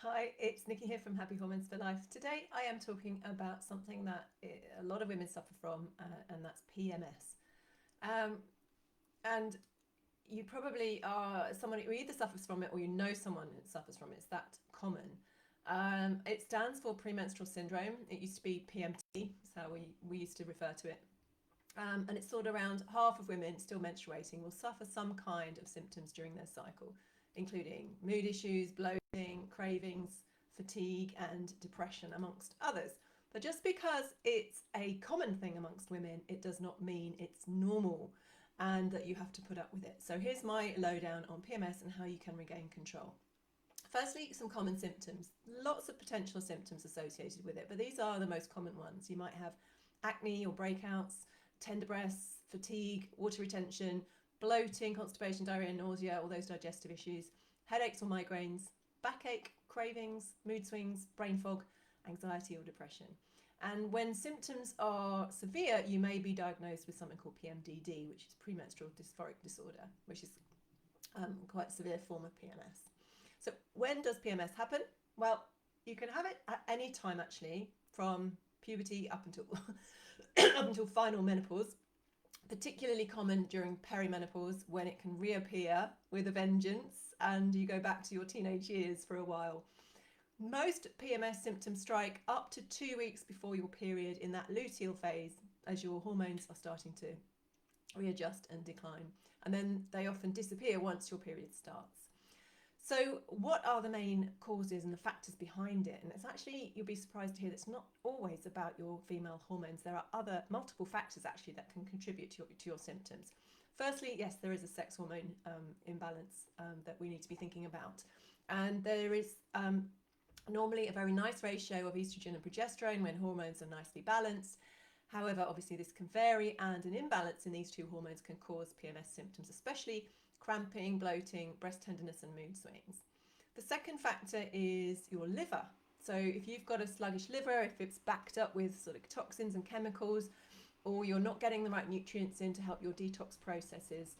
Hi, it's Nikki here from Happy Hormones for Life. Today I am talking about something that a lot of women suffer from, and that's PMS. Um, and you probably are someone who either suffers from it or you know someone who suffers from it. It's that common. It stands for Premenstrual Syndrome. It used to be PMT, is how we used to refer to it. And it's sort of around half of women still menstruating will suffer some kind of symptoms during their cycle, including mood issues, bloating, cravings, fatigue, and depression, amongst others. But just because it's a common thing amongst women, it does not mean it's normal and that you have to put up with it. So here's my lowdown on PMS and how you can regain control. Firstly, some common symptoms. Lots of potential symptoms associated with it, but these are the most common ones. You might have acne or breakouts, tender breasts, fatigue, water retention, bloating, constipation, diarrhea, nausea, all those digestive issues, headaches or migraines, backache, cravings, mood swings, brain fog, anxiety or depression. And when symptoms are severe, you may be diagnosed with something called PMDD, which is premenstrual dysphoric disorder, which is quite a severe form of PMS. So when does PMS happen? Well, you can have it at any time actually, from puberty up until up until final menopause. Particularly common during perimenopause, when it can reappear with a vengeance and you go back to your teenage years for a while. Most PMS symptoms strike up to 2 weeks before your period in that luteal phase, as your hormones are starting to readjust and decline. And then they often disappear once your period starts. So what are the main causes and the factors behind it? And it's actually, you'll be surprised to hear that it's not always about your female hormones. There are other multiple factors actually that can contribute to your symptoms. Firstly, yes, there is a sex hormone imbalance that we need to be thinking about. And there is normally a very nice ratio of estrogen and progesterone when hormones are nicely balanced. However, obviously this can vary, and an imbalance in these two hormones can cause PMS symptoms, especially cramping, bloating, breast tenderness and mood swings. The second factor is your liver. So if you've got a sluggish liver, if it's backed up with sort of toxins and chemicals, or you're not getting the right nutrients in to help your detox processes,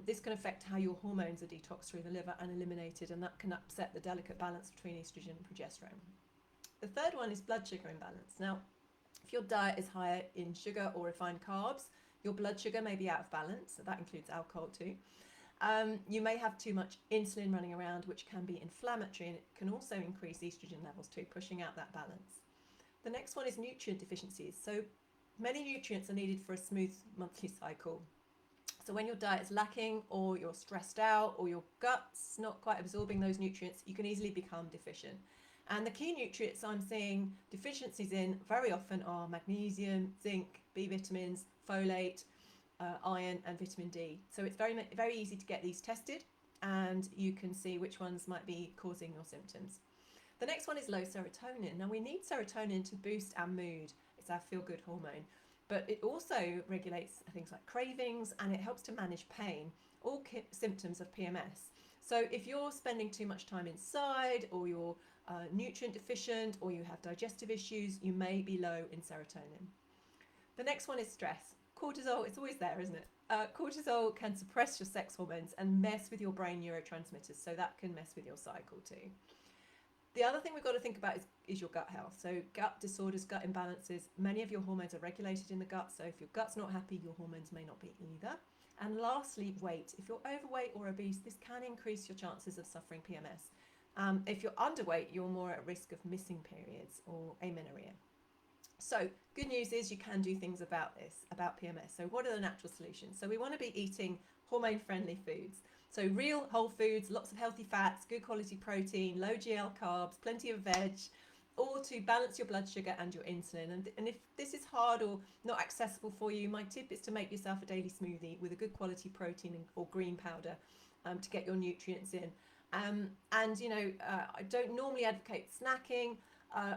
this can affect how your hormones are detoxed through the liver and eliminated, and that can upset the delicate balance between estrogen and progesterone. The third one is blood sugar imbalance. Now, if your diet is higher in sugar or refined carbs, your blood sugar may be out of balance. So that includes alcohol too. You may have too much insulin running around, which can be inflammatory, and it can also increase estrogen levels too, pushing out that balance. The next one is nutrient deficiencies. So many nutrients are needed for a smooth monthly cycle. So when your diet is lacking, or you're stressed out, or your gut's not quite absorbing those nutrients, you can easily become deficient. And the key nutrients I'm seeing deficiencies in very often are magnesium, zinc, B vitamins, folate, iron and vitamin D. So it's very easy to get these tested, and you can see which ones might be causing your symptoms. The next one is low serotonin. Now, we need serotonin to boost our mood. It's our feel-good hormone, but it also regulates things like cravings, and it helps to manage pain, all symptoms of PMS. So if you're spending too much time inside, or you're nutrient deficient, or you have digestive issues, you may be low in serotonin. The next one is stress. Cortisol, it's always there, isn't it? Cortisol can suppress your sex hormones and mess with your brain neurotransmitters, so that can mess with your cycle too. The other thing we've got to think about is your gut health. So gut disorders, gut imbalances, many of your hormones are regulated in the gut, so if your gut's not happy, your hormones may not be either. And lastly, weight. If you're overweight or obese, this can increase your chances of suffering PMS. If you're underweight, you're more at risk of missing periods or amenorrhea. So good news is you can do things about this, about PMS. So what are the natural solutions? So we want to be eating hormone-friendly foods. So real whole foods, lots of healthy fats, good quality protein, low GL carbs, plenty of veg, all to balance your blood sugar and your insulin. And if this is hard or not accessible for you, my tip is to make yourself a daily smoothie with a good quality protein or green powder to get your nutrients in. I don't normally advocate snacking.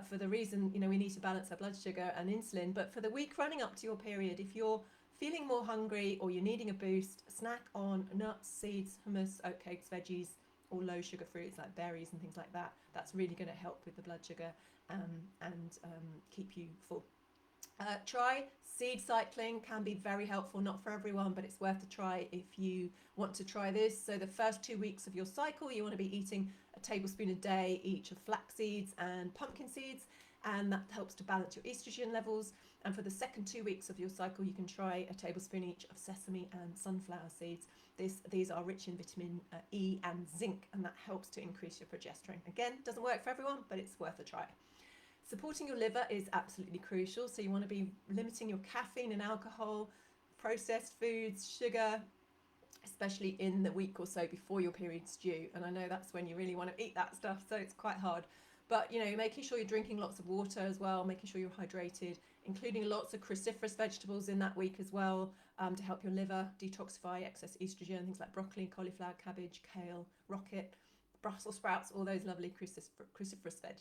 For the reason, we need to balance our blood sugar and insulin. But for the week running up to your period, if you're feeling more hungry or you're needing a boost, snack on nuts, seeds, hummus, oatcakes, veggies, or low sugar fruits like berries and things like that. That's really going to help with the blood sugar and keep you full. Try seed cycling, can be very helpful, not for everyone, but it's worth a try if you want to try this. So the first 2 weeks of your cycle, you want to be eating a tablespoon a day each of flax seeds and pumpkin seeds, and that helps to balance your estrogen levels. And for the second 2 weeks of your cycle, you can try a tablespoon each of sesame and sunflower seeds. These are rich in vitamin E and zinc, and that helps to increase your progesterone. Again, doesn't work for everyone, but it's worth a try. Supporting your liver is absolutely crucial, so you want to be limiting your caffeine and alcohol, processed foods, sugar, especially in the week or so before your period's due. And I know that's when you really want to eat that stuff, so it's quite hard. But making sure you're drinking lots of water as well, making sure you're hydrated, including lots of cruciferous vegetables in that week as well, to help your liver detoxify excess estrogen, things like broccoli, cauliflower, cabbage, kale, rocket, Brussels sprouts, all those lovely cruciferous veg.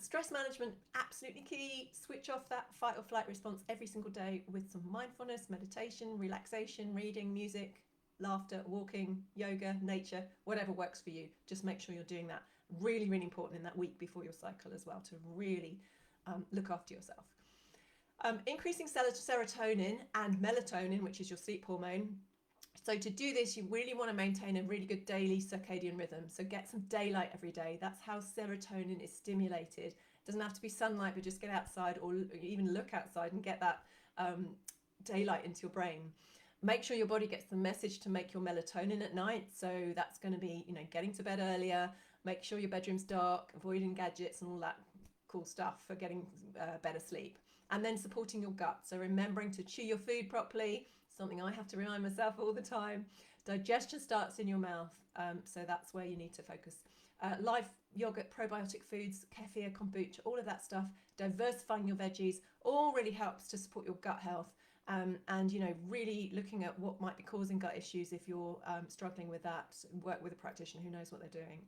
Stress management, absolutely key. Switch off that fight or flight response every single day with some mindfulness, meditation, relaxation, reading, music, laughter, walking, yoga, nature, whatever works for you. Just make sure you're doing that. Really, really important in that week before your cycle as well, to really look after yourself. Increasing serotonin and melatonin, which is your sleep hormone. So to do this, you really want to maintain a really good daily circadian rhythm. So get some daylight every day. That's how serotonin is stimulated. It doesn't have to be sunlight, but just get outside or even look outside and get that daylight into your brain. Make sure your body gets the message to make your melatonin at night. So that's going to be, getting to bed earlier. Make sure your bedroom's dark, avoiding gadgets and all that cool stuff for getting better sleep. And then supporting your gut. So remembering to chew your food properly, something I have to remind myself all the time. Digestion starts in your mouth, so that's where you need to focus. Live yogurt, probiotic foods, kefir, kombucha, all of that stuff, diversifying your veggies, all really helps to support your gut health. And really looking at what might be causing gut issues. If you're struggling with that, work with a practitioner who knows what they're doing.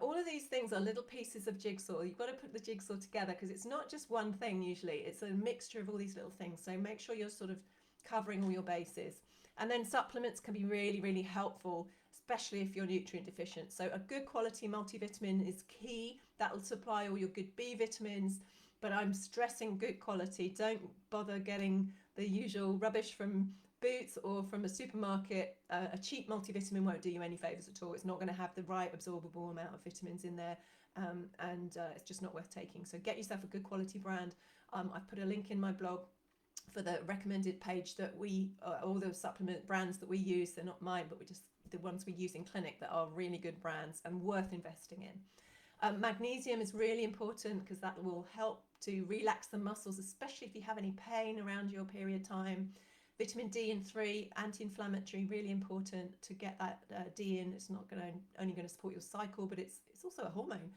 All of these things are little pieces of jigsaw. You've got to put the jigsaw together, because it's not just one thing usually. It's a mixture of all these little things. So make sure you're sort of covering all your bases. And then supplements can be really, really helpful, especially if you're nutrient deficient. So a good quality multivitamin is key. That will supply all your good B vitamins, but I'm stressing good quality. Don't bother getting the usual rubbish from Boots or from a supermarket. A cheap multivitamin won't do you any favors at all. It's not going to have the right absorbable amount of vitamins in there, and it's just not worth taking. So get yourself a good quality brand. I've put a link in my blog for the recommended page that all the supplement brands that we use. They're not mine, but the ones we use in clinic that are really good brands and worth investing in. Magnesium is really important, because that will help to relax the muscles, especially if you have any pain around your period time. Vitamin D and 3, anti-inflammatory, really important to get that D in. It's not only going to support your cycle, but it's also a hormone.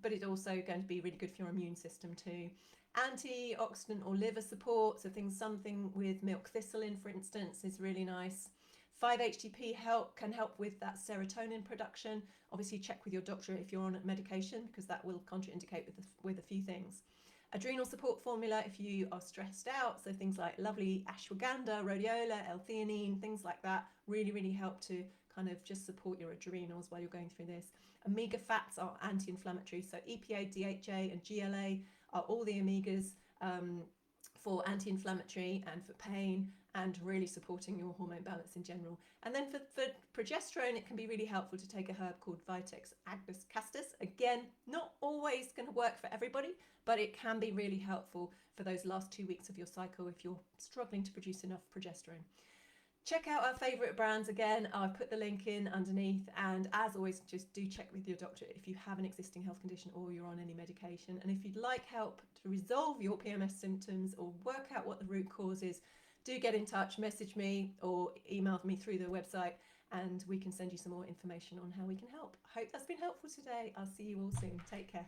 But it's also going to be really good for your immune system too. Antioxidant or liver support, so something with milk thistle in, for instance, is really nice. 5-HTP can help with that serotonin production. Obviously check with your doctor if you're on medication, because that will contraindicate with a few things. Adrenal support formula if you are stressed out, so things like lovely ashwagandha, rhodiola, L-theanine, things like that really, really help to kind of just support your adrenals while you're going through this. Omega fats are anti-inflammatory, so EPA, DHA and GLA are all the omegas for anti-inflammatory and for pain, and really supporting your hormone balance in general. And then for progesterone, it can be really helpful to take a herb called Vitex agnus castus. Again, not always going to work for everybody, but it can be really helpful for those last 2 weeks of your cycle if you're struggling to produce enough progesterone. Check out our favourite brands again. I've put the link in underneath, and as always, just do check with your doctor if you have an existing health condition or you're on any medication. And if you'd like help to resolve your PMS symptoms or work out what the root cause is, do get in touch, message me or email me through the website, and we can send you some more information on how we can help. I hope that's been helpful today. I'll see you all soon. Take care.